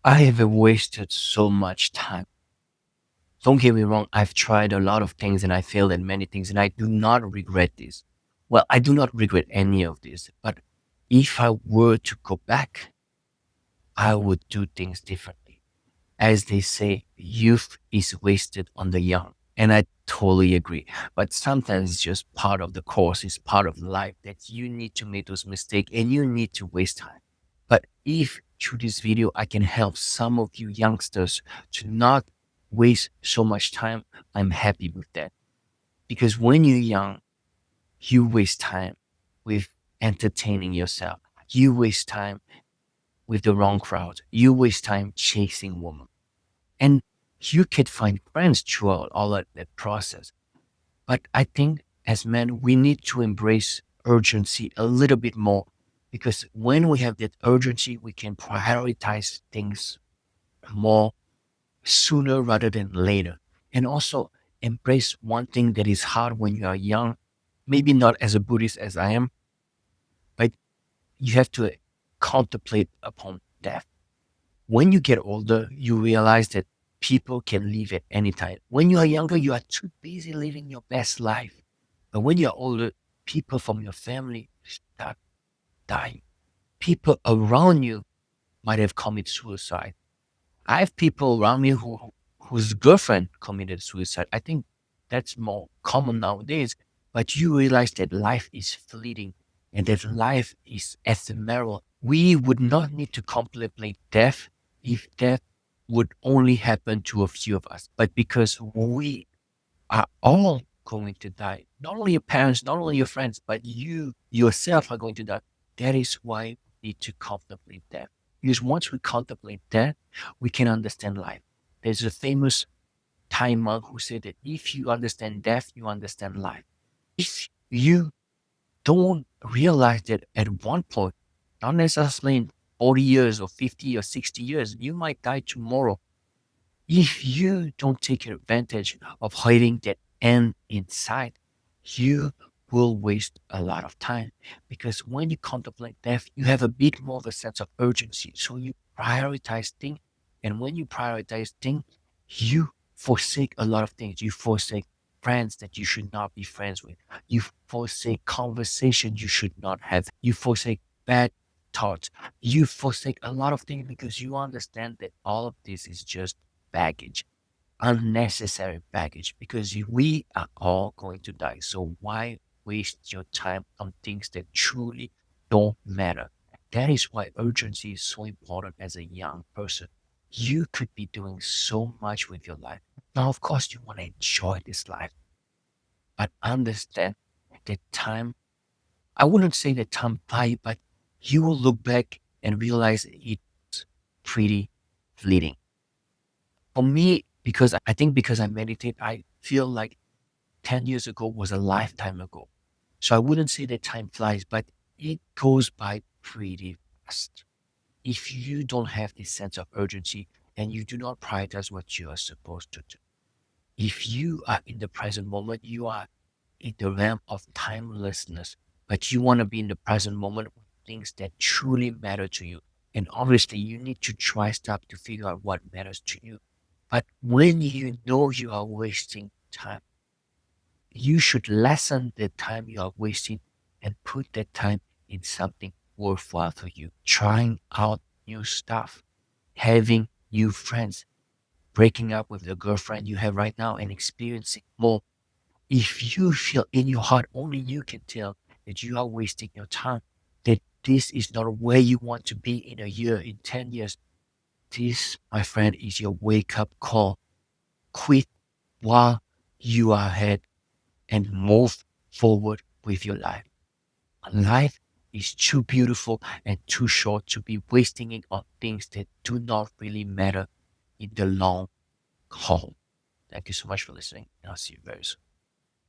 I have wasted so much time. Don't get me wrong, I've tried a lot of things and I failed at many things, and I do not regret this. Well, I do not regret any of this, but if I were to go back, I would do things differently. As they say, youth is wasted on the young. And I totally agree. But sometimes it's just part of the course, it's part of life that you need to make those mistakes and you need to waste time. But if through this video I can help some of you youngsters to not waste so much time, I'm happy with that. Because when you're young, you waste time with entertaining yourself. You waste time with the wrong crowd. You waste time chasing women. And you could find friends throughout all of that process. But I think as men, we need to embrace urgency a little bit more, because when we have that urgency, we can prioritize things more sooner rather than later. And also embrace one thing that is hard when you are young, maybe not as a Buddhist as I am, but you have to contemplate upon death. When you get older, you realize that people can leave at any time. When you are younger, you are too busy living your best life. But when you're older, people from your family start dying. People around you might have committed suicide. I have people around me whose girlfriend committed suicide. I think that's more common nowadays. But you realize that life is fleeting and that life is ephemeral. We would not need to contemplate death if death would only happen to a few of us. But because we are all going to die, not only your parents, not only your friends, but you yourself are going to die. That is why we need to contemplate death. Because once we contemplate death, we can understand life. There's a famous Thai monk who said that if you understand death, you understand life. If you don't realize that at one point, not necessarily in 40 years or 50 or 60 years, you might die tomorrow. If you don't take advantage of hiding that end inside, you will waste a lot of time, because when you contemplate death, you have a bit more of a sense of urgency. So you prioritize things. And when you prioritize things, you forsake a lot of things. You forsake friends that you should not be friends with. You forsake conversation you should not have. You forsake bad thoughts. You forsake a lot of things because you understand that all of this is just baggage, unnecessary baggage, because we are all going to die. So why waste your time on things that truly don't matter? That is why urgency is so important as a young person. You could be doing so much with your life. Now, of course, you want to enjoy this life, but understand that time, I wouldn't say that time flies, but you will look back and realize it's pretty fleeting. For me, because I think because I meditate, I feel like 10 years ago was a lifetime ago. So I wouldn't say that time flies, but it goes by pretty fast. If you don't have this sense of urgency and you do not prioritize what you are supposed to do, if you are in the present moment, you are in the realm of timelessness, but you want to be in the present moment with things that truly matter to you. And obviously, you need to try stuff to figure out what matters to you. But when you know you are wasting time, you should lessen the time you are wasting and put that time in something worthwhile for you. Trying out new stuff, having new friends, breaking up with the girlfriend you have right now and experiencing more. If you feel in your heart, only you can tell that you are wasting your time, that this is not where you want to be in a year, in 10 years, this, my friend, is your wake up call. Quit while you are ahead and move forward with your life. Life is too beautiful and too short to be wasting it on things that do not really matter in the long haul. Thank you so much for listening, and I'll see you very soon.